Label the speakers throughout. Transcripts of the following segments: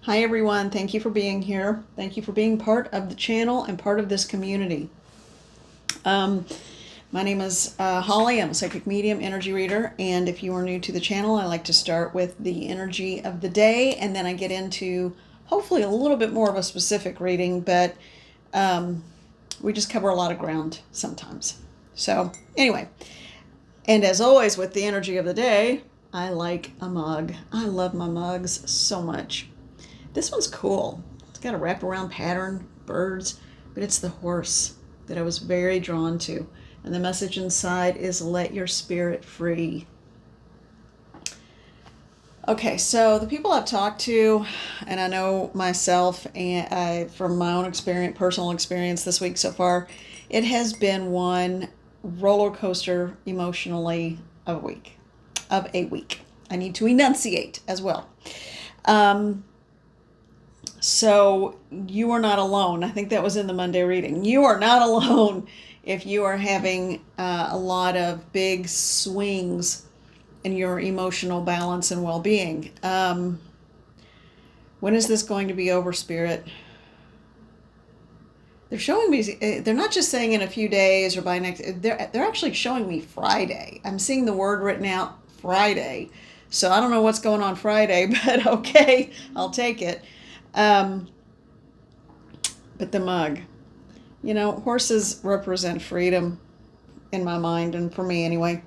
Speaker 1: Hi everyone, thank you for being here. Thank you for being part of the channel and part of this community. Um, my name is Holly. I'm a psychic medium, energy reader, and if you are new to the channel, I like to start with the energy of the day, and then I get into hopefully a little bit more of a specific reading, but we just cover a lot of ground sometimes. So anyway, and as always with the energy of the day, I like a mug. I love my mugs so much. This one's cool. It's got a wraparound pattern, birds, but it's the horse that I was very drawn to. And the message inside is let your spirit free. Okay, so the people I've talked to, and I know myself, and from my own experience, personal experience this week so far, it has been one roller coaster emotionally of a week. I need to enunciate as well. So you are not alone. I think that was in the Monday reading. You are not alone if you are having a lot of big swings in your emotional balance and well-being. When is this going to be over, Spirit? They're showing me, they're not just saying in a few days or by next, they're actually showing me Friday. I'm seeing the word written out Friday. So I don't know what's going on Friday, but okay, I'll take it. But the mug, horses represent freedom in my mind, and for me anyway.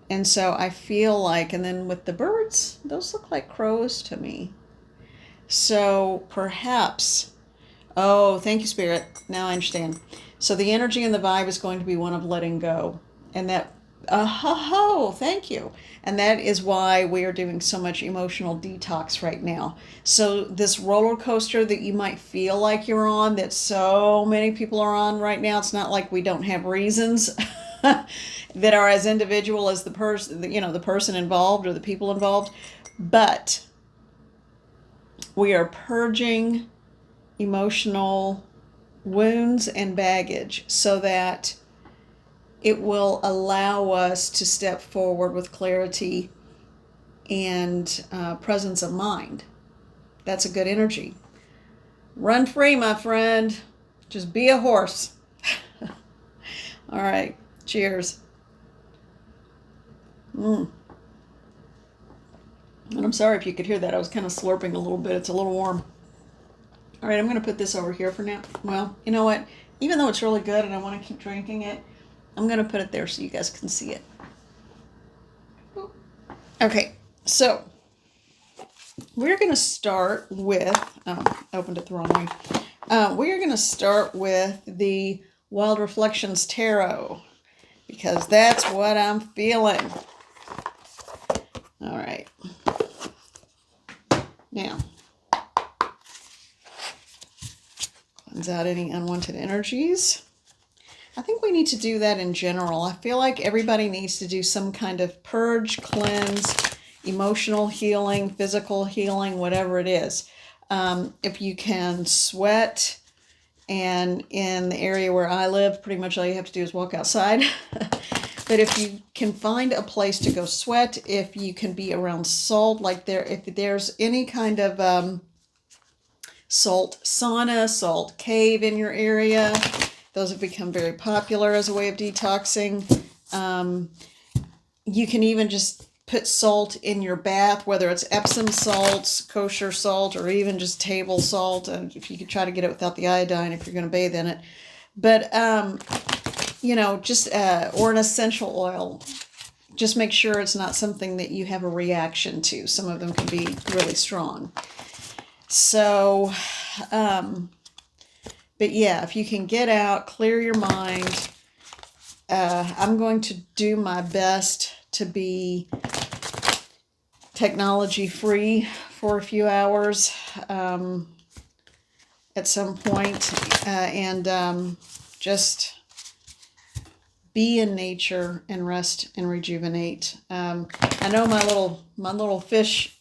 Speaker 1: And so I feel like, and then with the birds, those look like crows to me. So perhaps, oh, thank you, Spirit. Now I understand. So the energy and the vibe is going to be one of letting go. And that, thank you. And that is why we are doing so much emotional detox right now. So this roller coaster that you might feel like you're on, that so many people are on right now, it's not like we don't have reasons that are as individual as the person, the person involved or the people involved. But we are purging emotional wounds and baggage so that it will allow us to step forward with clarity and presence of mind. That's a good energy. Run free, my friend. Just be a horse. All right. Cheers. And I'm sorry if you could hear that. I was kind of slurping a little bit. It's a little warm. All right, I'm going to put this over here for now. Well, you know what? Even though it's really good and I want to keep drinking it, I'm going to put it there so you guys can see it. Okay, so we're going to start with, I opened it the wrong way. We're going to start with the Wild Reflections Tarot because that's what I'm feeling. All right. Now, cleanse out any unwanted energies. I think we need to do that in general. I feel like everybody needs to do some kind of purge, cleanse, emotional healing, physical healing, whatever it is. If you can sweat, and in the area where I live, pretty much all you have to do is walk outside. But if you can find a place to go sweat, if you can be around salt, if there's any kind of salt sauna, salt cave in your area, those have become very popular as a way of detoxing. You can even just put salt in your bath, whether it's Epsom salts, kosher salt, or even just table salt. And if you could try to get it without the iodine if you're going to bathe in it. But, or an essential oil. Just make sure it's not something that you have a reaction to. Some of them can be really strong. So, but yeah, if you can get out, clear your mind. I'm going to do my best to be technology free for a few hours at some point, and just be in nature and rest and rejuvenate. I know my little fish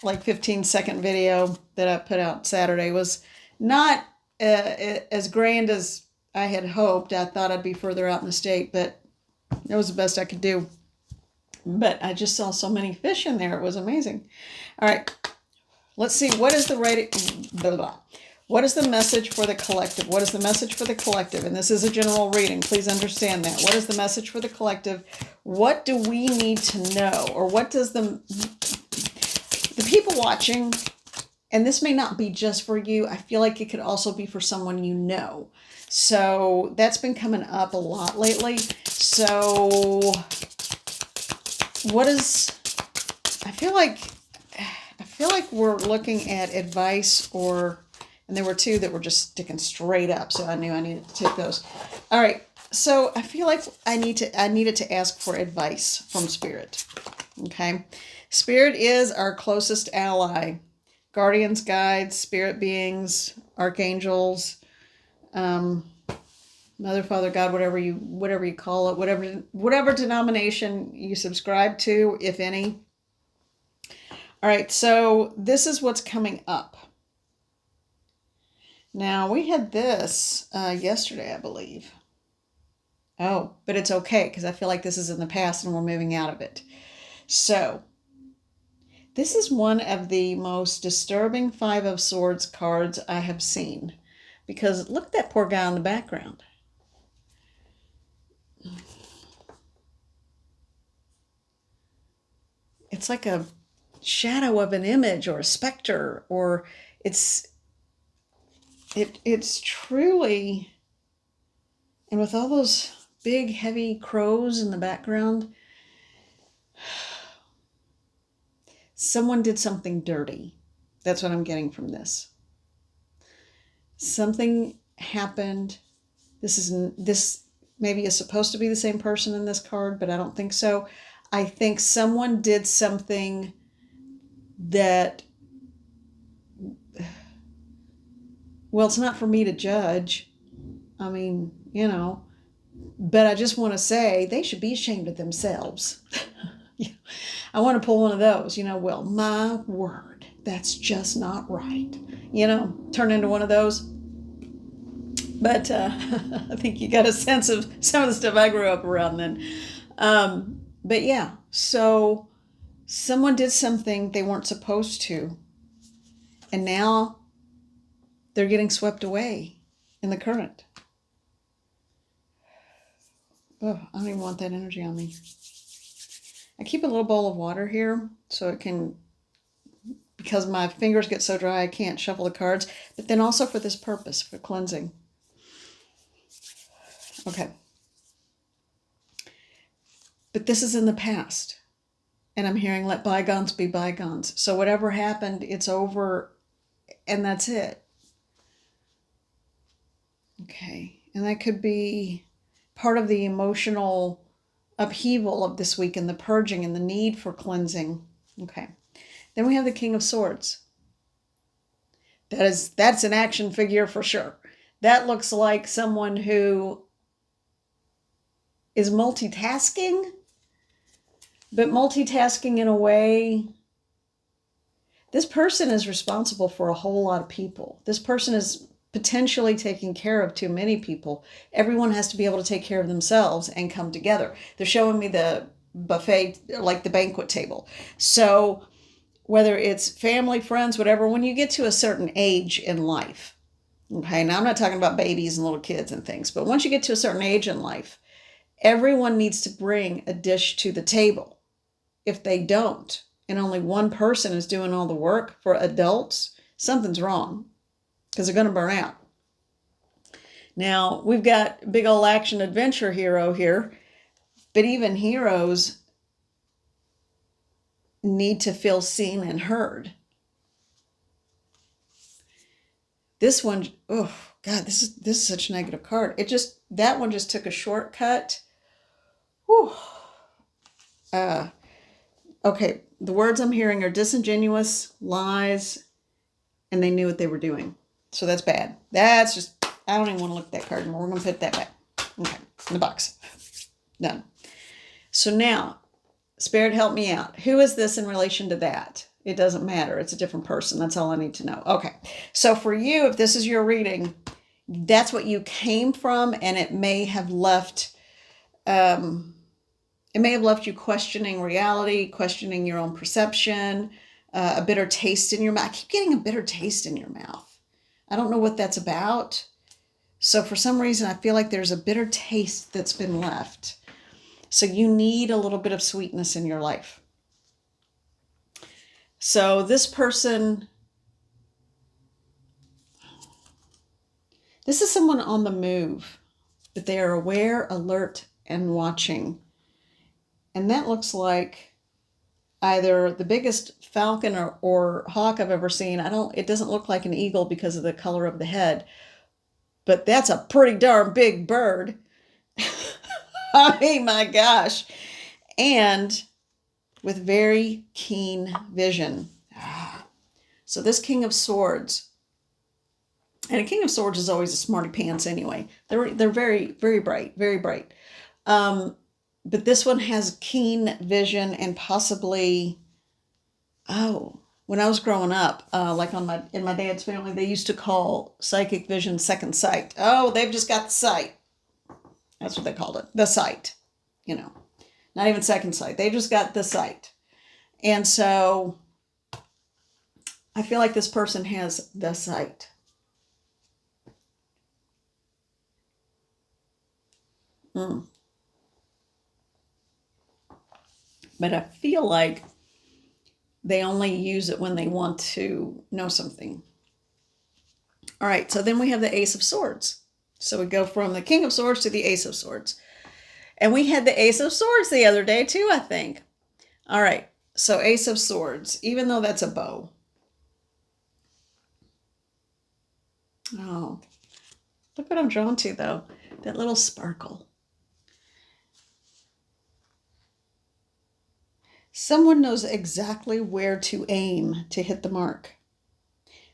Speaker 1: like 15-second video that I put out Saturday was not as grand as I had hoped. I thought I'd be further out in the state, but it was the best I could do. But I just saw so many fish in there. It was amazing. All right. Let's see, what is the blah, blah. What is the message for the collective? What is the message for the collective? And this is a general reading. Please understand that. What is the message for the collective? What do we need to know? Or what does the people watching, and this may not be just for you, I feel like it could also be for someone you know. So that's been coming up a lot lately. So what is, I feel like we're looking at advice, or, and there were two that were just sticking straight up, so I knew I needed to take those. All right, so I feel like I needed to ask for advice from Spirit. Okay, Spirit is our closest ally. Guardians, guides, spirit beings, archangels, Mother, Father, God, whatever you call it, whatever denomination you subscribe to, if any. All right, so this is what's coming up. Now, we had this yesterday, I believe. Oh, but it's okay, because I feel like this is in the past and we're moving out of it. So, this is one of the most disturbing Five of Swords cards I have seen. Because look at that poor guy in the background. It's like a shadow of an image or a specter, or it's truly, and with all those big heavy crows in the background, someone did something dirty. That's what I'm getting from this. Something happened. This maybe is supposed to be the same person in this card, but I don't think so. I think someone did something that, well, it's not for me to judge. I mean, you know, but I just want to say they should be ashamed of themselves. I want to pull one of those, well, my word, that's just not right. Turn into one of those. But I think you got a sense of some of the stuff I grew up around then. But yeah, so someone did something they weren't supposed to, and now they're getting swept away in the current. Oh, I don't even want that energy on me. I keep a little bowl of water here so it can, because my fingers get so dry I can't shuffle the cards, but then also for this purpose, for cleansing. Okay. But this is in the past. And I'm hearing let bygones be bygones. So whatever happened, it's over, and that's it. Okay. And that could be part of the emotional upheaval of this week, and the purging and the need for cleansing. Okay. Then we have the King of Swords. That's an action figure for sure. That looks like someone who is multitasking, but multitasking in a way. This person is responsible for a whole lot of people. This person is potentially taking care of too many people. Everyone has to be able to take care of themselves and come together. They're showing me the buffet, like the banquet table. So whether it's family, friends, whatever, when you get to a certain age in life, okay, now I'm not talking about babies and little kids and things, but once you get to a certain age in life, everyone needs to bring a dish to the table. If they don't, and only one person is doing all the work for adults, something's wrong, because they're going to burn out. Now, we've got big old action adventure hero here, but even heroes need to feel seen and heard. This one, oh God, this is such a negative card. That one just took a shortcut. Whew. Okay, the words I'm hearing are disingenuous, lies, and they knew what they were doing. So that's bad. That's just, I don't even want to look at that card anymore. We're going to put that back. Okay, in the box. Done. So now, Spirit, help me out. Who is this in relation to that? It doesn't matter. It's a different person. That's all I need to know. Okay, so for you, if this is your reading, that's what you came from, and it may have left... it may have left you questioning reality, questioning your own perception, a bitter taste in your mouth. I keep getting a bitter taste in your mouth. I don't know what that's about. So for some reason, I feel like there's a bitter taste that's been left. So you need a little bit of sweetness in your life. So this person, this is someone on the move, but they are aware, alert, and watching. And that looks like either the biggest falcon or hawk I've ever seen. It doesn't look like an eagle because of the color of the head, but that's a pretty darn big bird. I mean, my gosh. And with very keen vision. So this King of Swords, and a King of Swords is always a smarty pants anyway. They're very, very bright, very bright. But this one has keen vision and possibly, when I was growing up, like in my dad's family, they used to call psychic vision second sight. Oh, they've just got the sight. That's what they called it, the sight. Not even second sight. They just got the sight. And so I feel like this person has the sight. But I feel like they only use it when they want to know something. All right, so then we have the Ace of Swords. So we go from the King of Swords to the Ace of Swords. And we had the Ace of Swords the other day too, I think. All right, so Ace of Swords, even though that's a bow. Oh, look what I'm drawn to though, that little sparkle. Someone knows exactly where to aim to hit the mark.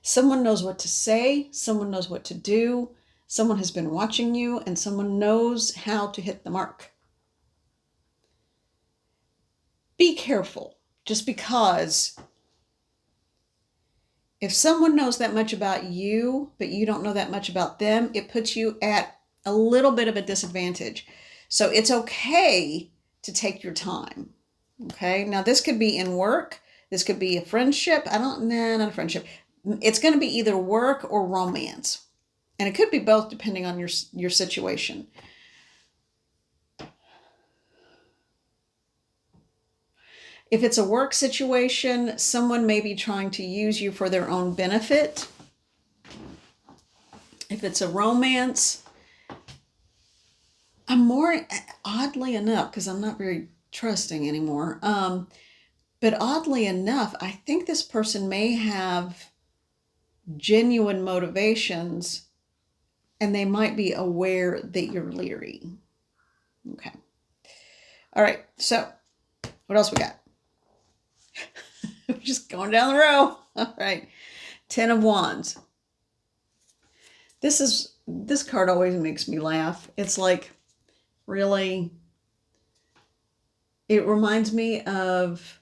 Speaker 1: Someone knows what to say, someone knows what to do, someone has been watching you, and someone knows how to hit the mark. Be careful, just because if someone knows that much about you, but you don't know that much about them, it puts you at a little bit of a disadvantage. So it's okay to take your time. Okay, now this could be in work. This could be a friendship. Not a friendship. It's going to be either work or romance. And it could be both depending on your situation. If it's a work situation, someone may be trying to use you for their own benefit. If it's a romance, I'm more, oddly enough, because I'm not very trusting anymore, but oddly enough, I think this person may have genuine motivations and they might be aware that you're leery. Okay. All right, so what else we got? We're just going down the row. All right. 10 of Wands. This card always makes me laugh. It's like, really, it reminds me of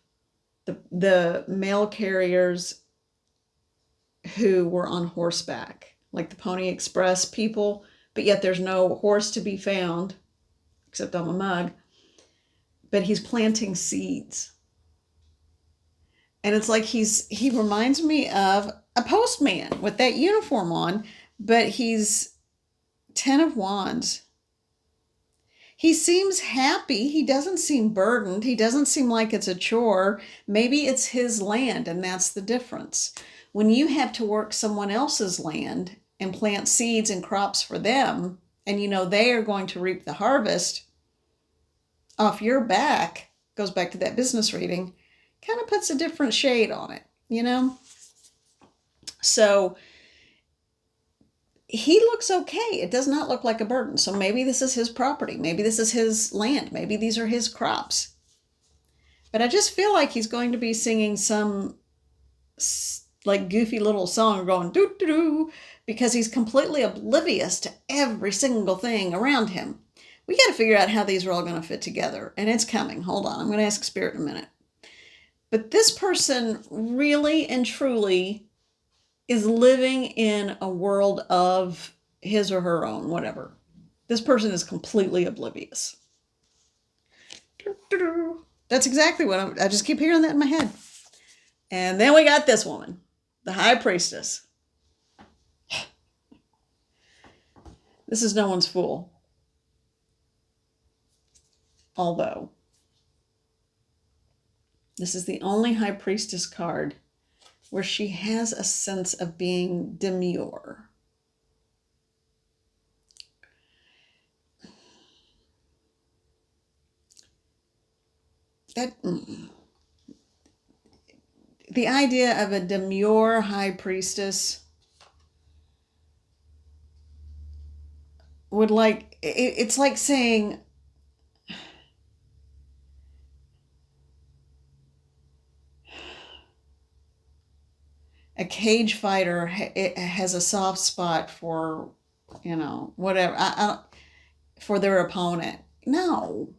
Speaker 1: the mail carriers who were on horseback, like the Pony Express people, but yet there's no horse to be found, except on the mug, but he's planting seeds. And it's like he reminds me of a postman with that uniform on, but he's 10 of Wands. He seems happy. He doesn't seem burdened. He doesn't seem like it's a chore. Maybe it's his land, and that's the difference. When you have to work someone else's land and plant seeds and crops for them, and they are going to reap the harvest off your back, goes back to that business reading, kind of puts a different shade on it, So he looks okay. It does not look like a burden. So maybe this is his property. Maybe this is his land. Maybe these are his crops. But I just feel like he's going to be singing some like goofy little song going doo doo doo, because he's completely oblivious to every single thing around him. We got to figure out how these are all going to fit together. And it's coming. Hold on. I'm going to ask Spirit in a minute. But this person really and truly is living in a world of his or her own, whatever. This person is completely oblivious. That's exactly what I just keep hearing that in my head. And then we got this woman, the high priestess. This is no one's fool. Although, this is the only high priestess card where she has a sense of being demure. The idea of a demure high priestess would it's like saying a cage fighter has a soft spot for, whatever, for their opponent. No.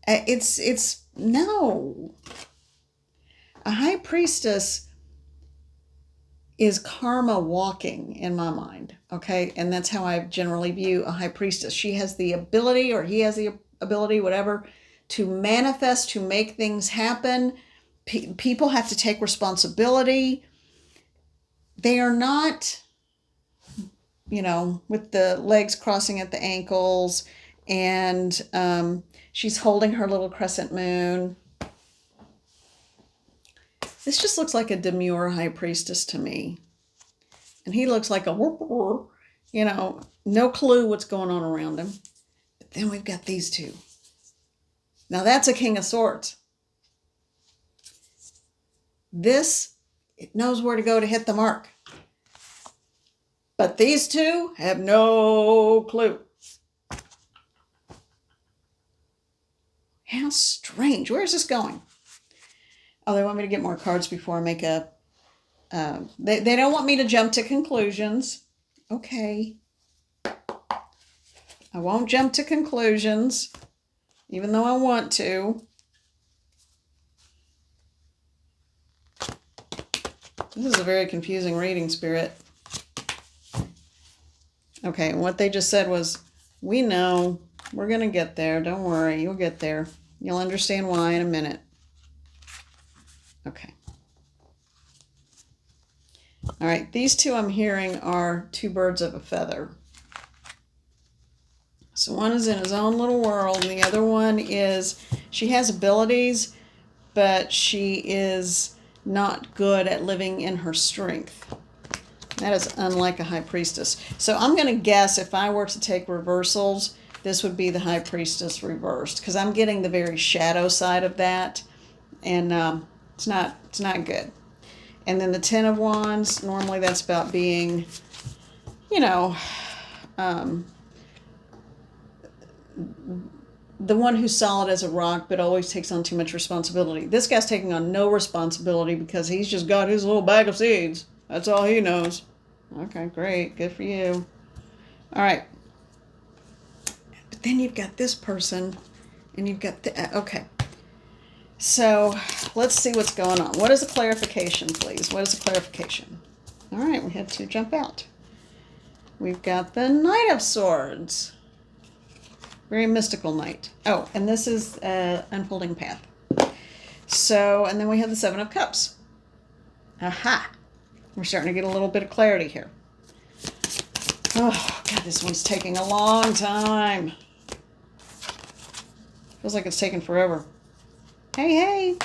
Speaker 1: It's no. A high priestess is karma walking in my mind, okay? And that's how I generally view a high priestess. She has the ability, or he has the ability, whatever, to manifest, to make things happen. People have to take responsibility. They are not, with the legs crossing at the ankles, and she's holding her little crescent moon. This just looks like a demure high priestess to me. And he looks like a, no clue what's going on around him. But then we've got these two. Now that's a King of Swords. This, it knows where to go to hit the mark. But these two have no clue. How strange. Where is this going? Oh, they want me to get more cards before I make a... They don't want me to jump to conclusions. Okay. I won't jump to conclusions, even though I want to. This is a very confusing reading, Spirit. Okay, and what they just said was, we know, we're going to get there. Don't worry, you'll get there. You'll understand why in a minute. Okay. All right, these two I'm hearing are two birds of a feather. So one is in his own little world, and the other one is, she has abilities, but she is not good at living in her strength. That is unlike a high priestess. So I'm going to guess if I were to take reversals, this would be the high priestess reversed, because I'm getting the very shadow side of that, and it's not good. And then the Ten of Wands, normally that's about being, the one who's solid as a rock but always takes on too much responsibility. This guy's taking on no responsibility because he's just got his little bag of seeds. That's all he knows. Okay, great. Good for you. All right. But then you've got this person, and you've got okay. So let's see what's going on. What is a clarification, please? What is a clarification? All right, we had two jump out. We've got the Knight of Swords. Very mystical knight. Oh, and this is Unfolding Path. So, and then we have the Seven of Cups. Aha. We're starting to get a little bit of clarity here. Oh, God, this one's taking a long time. Feels like it's taken forever. Hey,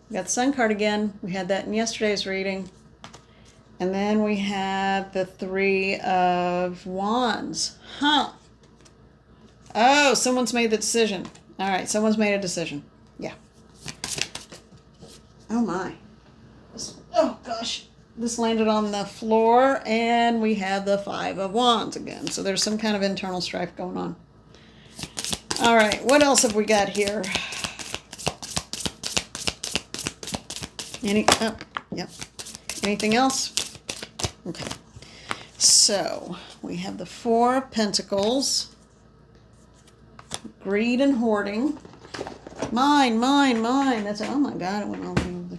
Speaker 1: we got the Sun card again. We had that in yesterday's reading. And then we have the Three of Wands. Huh. Oh, someone's made the decision. All right, someone's made a decision. Yeah. Oh, my. Oh, gosh. This landed on the floor, and we have the Five of Wands again. So there's some kind of internal strife going on. All right, what else have we got here? Yep. Anything else? Okay. So we have the Four of Pentacles. Greed and hoarding. Mine. That's oh my God, it went all over there.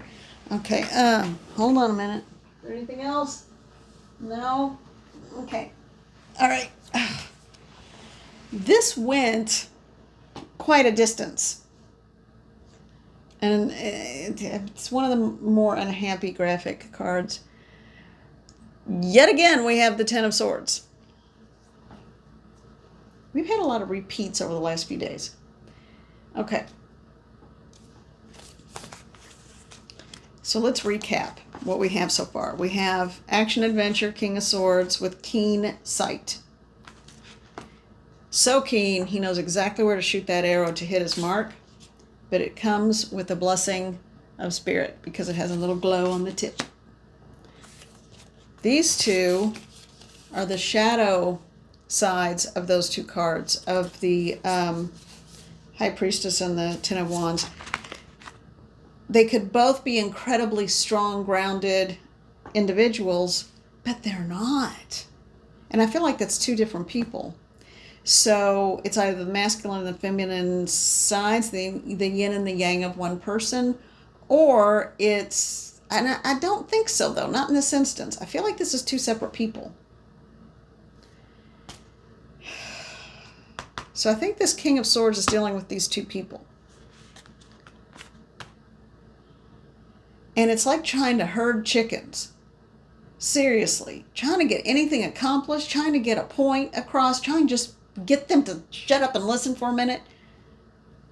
Speaker 1: Okay, hold on a minute. Is there anything else? No? Okay. All right. This went quite a distance. And it's one of the more unhappy graphic cards. Yet again, we have the Ten of Swords. We've had a lot of repeats over the last few days. Okay. So let's recap what we have so far. We have action adventure, King of Swords with keen sight. So keen, he knows exactly where to shoot that arrow to hit his mark, but it comes with the blessing of spirit because it has a little glow on the tip. These two are the shadow sides of those two cards, of the High Priestess and the Ten of Wands. They could both be incredibly strong, grounded individuals, but they're not. And I feel like that's two different people. So it's either the masculine and the feminine sides, the yin and the yang of one person, or it's, and I don't think so though, not in this instance. I feel like this is two separate people. So I think this King of Swords is dealing with these two people. And it's like trying to herd chickens. Seriously. Trying to get anything accomplished, trying to get a point across, trying to just get them to shut up and listen for a minute.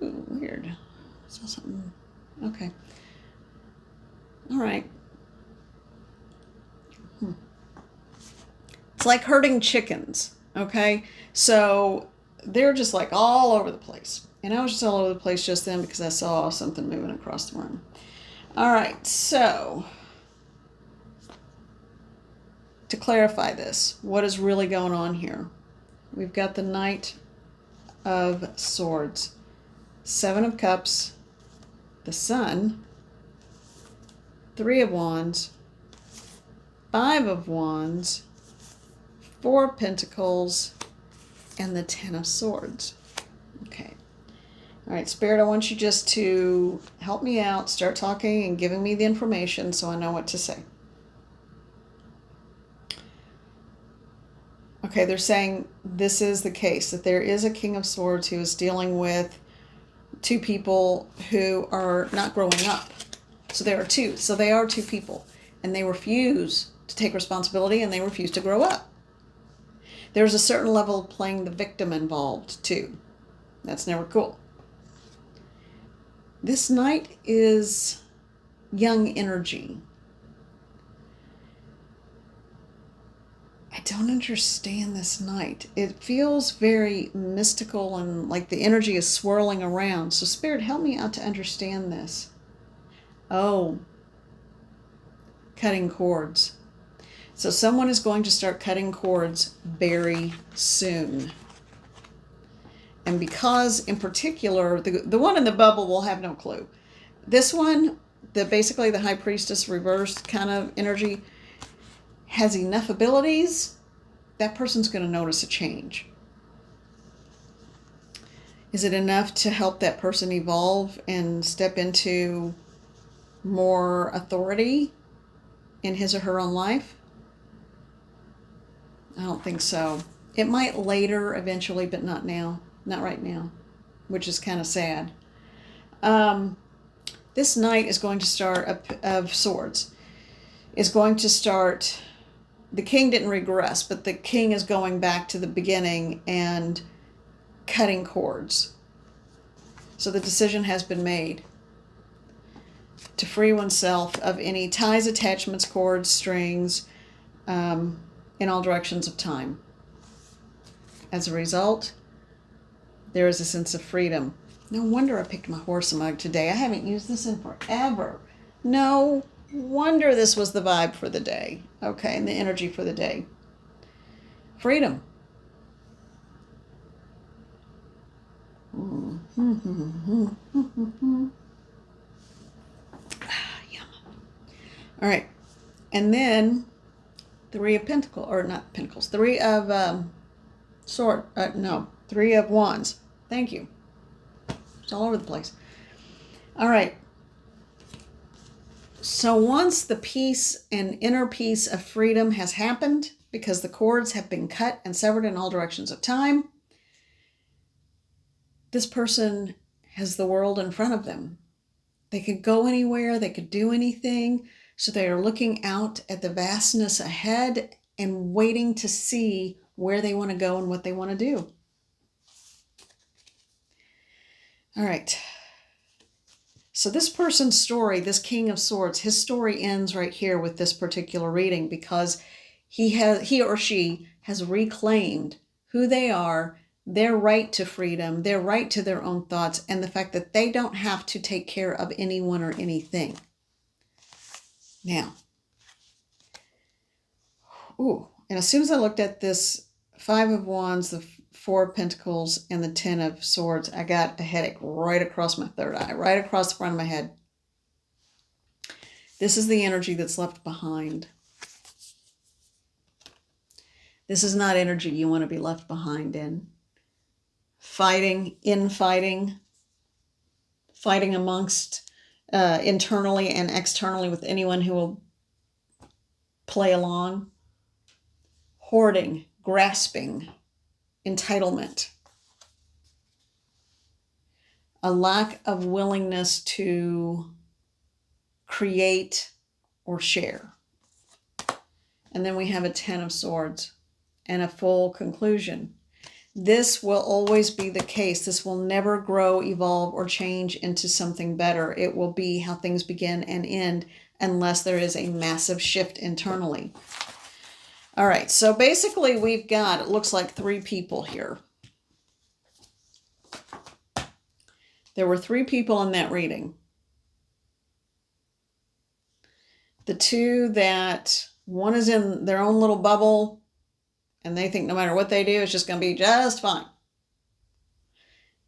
Speaker 1: Ooh, weird. I saw something. Okay. All right. It's like herding chickens, okay? So they're just like all over the place. And I was just all over the place just then because I saw something moving across the room. All right, so to clarify this, what is really going on here? We've got the Knight of Swords, Seven of Cups, the Sun, Three of Wands, Five of Wands, Four of Pentacles, and the Ten of Swords. Okay. All right, Spirit, I want you just to help me out, start talking and giving me the information so I know what to say. Okay, they're saying this is the case, that there is a King of Swords who is dealing with two people who are not growing up. So there are two. So they are two people. And they refuse to take responsibility and they refuse to grow up. There's a certain level of playing the victim involved too. That's never cool. This Knight is young energy. I don't understand this Knight. It feels very mystical and like the energy is swirling around. So Spirit, help me out to understand this. Oh, cutting cords. So someone is going to start cutting cords very soon. And because, in particular, the one in the bubble will have no clue. This one, basically the High Priestess reversed kind of energy, has enough abilities, that person's going to notice a change. Is it enough to help that person evolve and step into more authority in his or her own life? I don't think so. It might later, eventually, but not now. Not right now, which is kind of sad. This Knight is going to start, of Swords, is going to start, the King didn't regress, but the King is going back to the beginning and cutting cords. So the decision has been made to free oneself of any ties, attachments, cords, strings, in all directions of time. As a result, there is a sense of freedom. No wonder I picked my horse mug today. I haven't used this in forever. No wonder this was the vibe for the day. Okay, and the energy for the day. Freedom. Yum. All right, and then Three of Pentacles, or not Pentacles, Three of Three of Wands. Thank you. It's all over the place. All right. So once the peace and inner peace of freedom has happened, because the cords have been cut and severed in all directions of time, this person has the world in front of them. They could go anywhere. They could do anything. So they are looking out at the vastness ahead and waiting to see where they want to go and what they want to do. All right. So this person's story, this King of Swords, his story ends right here with this particular reading because he or she has reclaimed who they are, their right to freedom, their right to their own thoughts, and the fact that they don't have to take care of anyone or anything. Now, and as soon as I looked at this Five of Wands, the Four of Pentacles, and the Ten of Swords, I got a headache right across my third eye, right across the front of my head. This is the energy that's left behind. This is not energy you want to be left behind in. Fighting amongst internally and externally with anyone who will play along. Hoarding, grasping, entitlement. A lack of willingness to create or share. And then we have a Ten of Swords and a full conclusion. This will always be the case. This will never grow, evolve, or change into something better. It will be how things begin and end unless there is a massive shift internally. All right, so basically we've got, it looks like 3 people here. There were 3 people in that reading. The 2 that, one is in their own little bubble, and they think no matter what they do, it's just going to be just fine.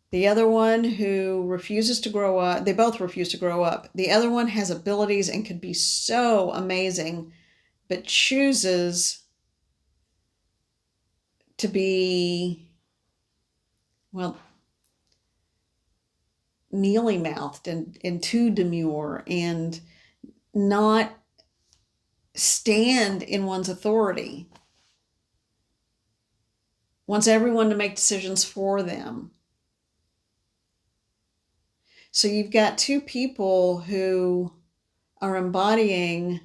Speaker 1: The other one who refuses to grow up, they both refuse to grow up. The other one has abilities and could be so amazing, but chooses to be, well, mealy-mouthed and too demure and not stand in one's authority. Wants everyone to make decisions for them. So you've got 2 people who are embodying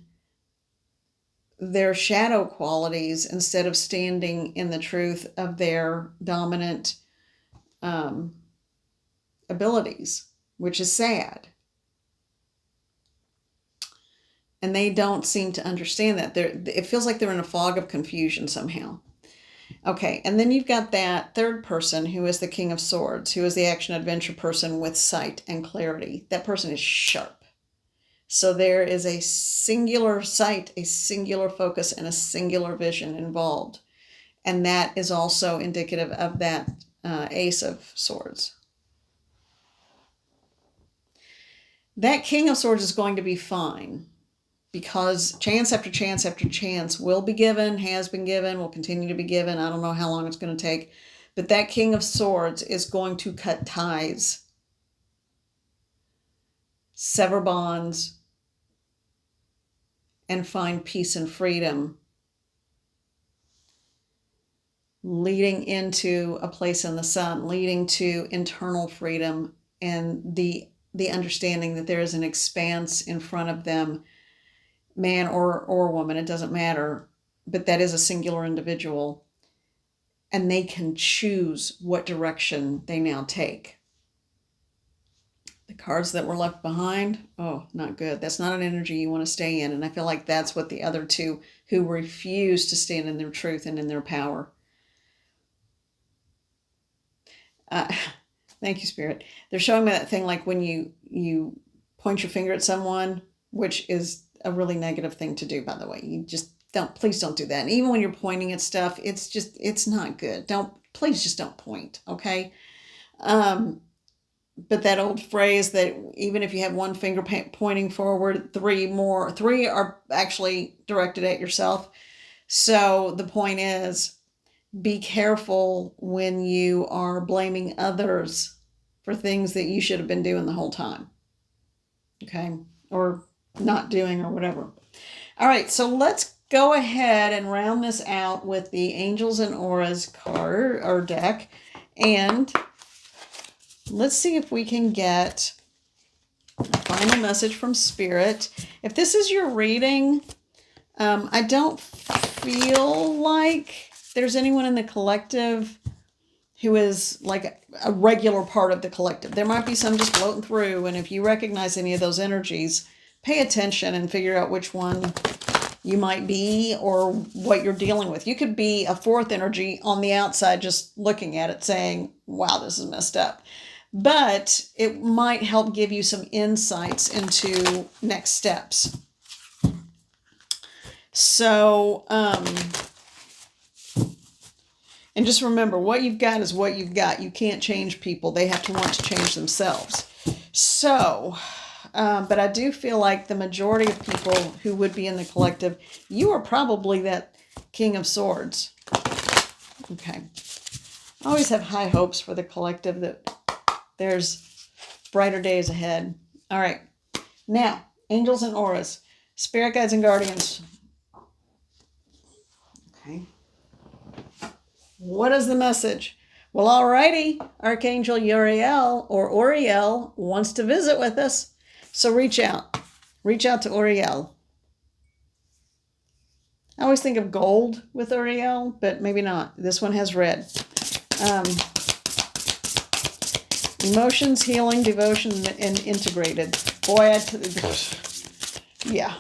Speaker 1: their shadow qualities instead of standing in the truth of their dominant abilities, which is sad. And they don't seem to understand that. It feels like they're in a fog of confusion somehow. Okay, and then you've got that third person who is the King of Swords, who is the action-adventure person with sight and clarity. That person is sharp. So there is a singular sight, a singular focus, and a singular vision involved. And that is also indicative of that Ace of Swords. That King of Swords is going to be fine, because chance after chance after chance will be given, has been given, will continue to be given. I don't know how long it's going to take. But that King of Swords is going to cut ties, sever bonds, and find peace and freedom, leading into a place in the sun, leading to internal freedom and the understanding that there is an expanse in front of them, man or woman, it doesn't matter, but that is a singular individual, and they can choose what direction they now take. The cards that were left behind, oh, not good. That's not an energy you want to stay in, and I feel like that's what the other 2 who refuse to stand in their truth and in their power. Thank you, Spirit. They're showing me that thing like when you point your finger at someone, which is a really negative thing to do, by the way. You just please don't do that. And even when you're pointing at stuff, it's not good. Please just don't point, okay? But that old phrase that even if you have one finger pointing forward, 3 are actually directed at yourself. So the point is, be careful when you are blaming others for things that you should have been doing the whole time. Okay? Or not doing or whatever. All right, so let's go ahead and round this out with the Angels and Auras card or deck. And let's see if we can get, if I final message from Spirit. If this is your reading, I don't feel like there's anyone in the collective who is like a regular part of the collective. There might be some just floating through, and if you recognize any of those energies, pay attention and figure out which one you might be or what you're dealing with. You could be a fourth energy on the outside just looking at it saying, wow, this is messed up. But it might help give you some insights into next steps. So, and just remember, what you've got is what you've got. You can't change people. They have to want to change themselves. So, but I do feel like the majority of people who would be in the collective, you are probably that King of Swords. Okay. I always have high hopes for the collective that there's brighter days ahead. All right. Now, angels and auras, spirit guides and guardians. Okay. What is the message? Well, alrighty. Archangel Uriel or Uriel wants to visit with us. So reach out. Reach out to Uriel. I always think of gold with Uriel, but maybe not. This one has red. Emotions, healing, devotion, and integrated. Boy, yeah.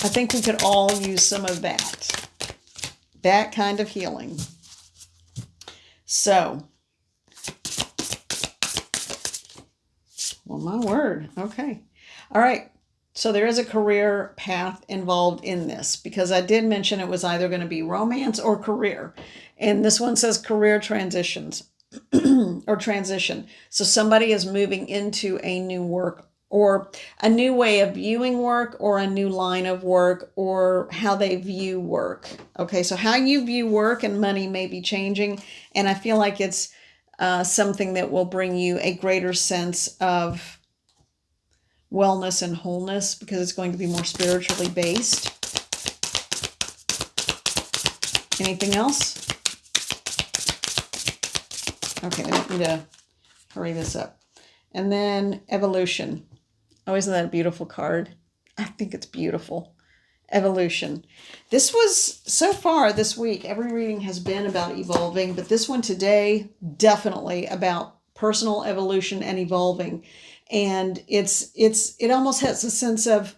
Speaker 1: I think we could all use some of that. That kind of healing. So, well, my word. Okay. All right. So there is a career path involved in this because I did mention it was either going to be romance or career. And this one says career transitions or transition. So somebody is moving into a new work or a new way of viewing work or a new line of work or how they view work. Okay, so how you view work and money may be changing. And I feel like it's something that will bring you a greater sense of wellness and wholeness because it's going to be more spiritually based. Anything else? Okay, I don't need to hurry this up. And then evolution. Oh, isn't that a beautiful card? I think it's beautiful. Evolution. This was, so far this week, every reading has been about evolving, but this one today, definitely about personal evolution and evolving. And it almost has a sense of,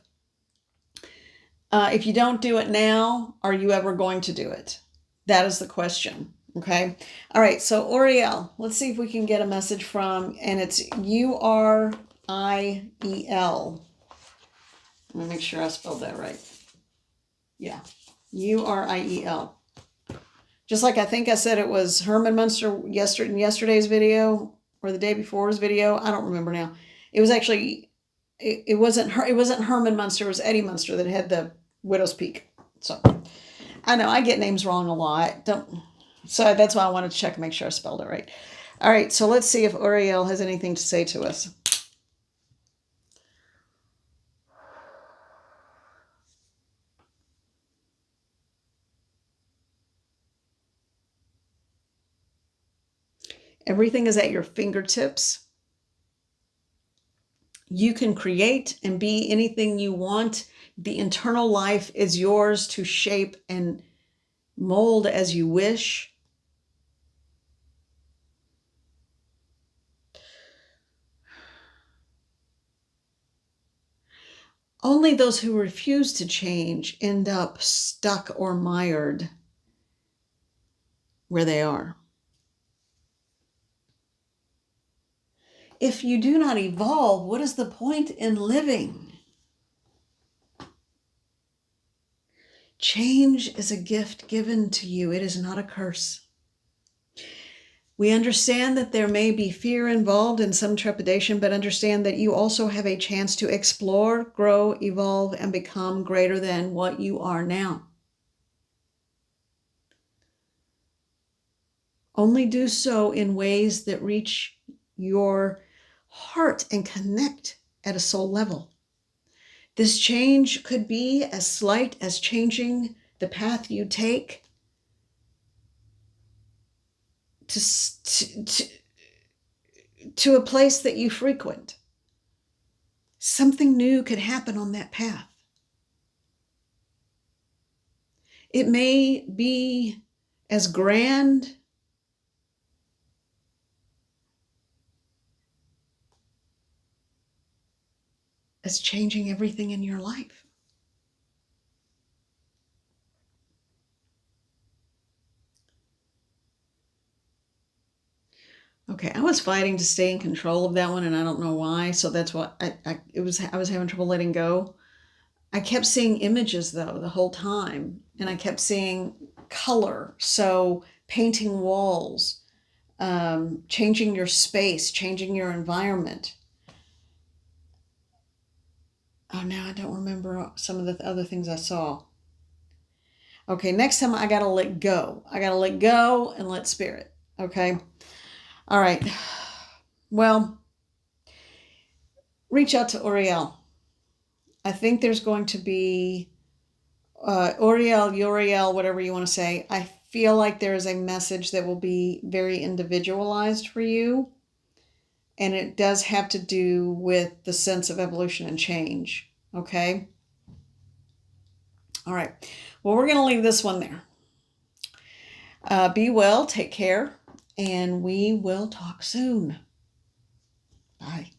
Speaker 1: if you don't do it now, are you ever going to do it? That is the question. Okay. All right. So Uriel, let's see if we can get a message from, and it's Uriel. Let me make sure I spelled that right. Yeah. Uriel. Just like I think I said it was Herman Munster in yesterday's video or the day before's video. I don't remember now. It was actually, it wasn't Herman Munster. It was Eddie Munster that had the Widow's Peak. So I know I get names wrong a lot. So that's why I wanted to check and make sure I spelled it right. All right, so let's see if Uriel has anything to say to us. Everything is at your fingertips. You can create and be anything you want. The internal life is yours to shape and mold as you wish. Only those who refuse to change end up stuck or mired where they are. If you do not evolve, what is the point in living? Change is a gift given to you. It is not a curse. We understand that there may be fear involved and some trepidation, but understand that you also have a chance to explore, grow, evolve, and become greater than what you are now. Only do so in ways that reach your heart and connect at a soul level. This change could be as slight as changing the path you take to a place that you frequent. something new could happen on that path. It may be as grand as changing everything in your life. Okay, I was fighting to stay in control of that one, and I don't know why. So that's what I was having trouble letting go. I kept seeing images though the whole time, and I kept seeing color. So painting walls, changing your space, changing your environment. Oh, now I don't remember some of the other things I saw. Okay, next time I gotta let go. I gotta let go and let spirit. Okay. All right. Well, reach out to Uriel. I think there's going to be Uriel, whatever you want to say. I feel like there is a message that will be very individualized for you. And it does have to do with the sense of evolution and change. Okay? All right. Well, we're going to leave this one there. Be well, take care, and we will talk soon. Bye.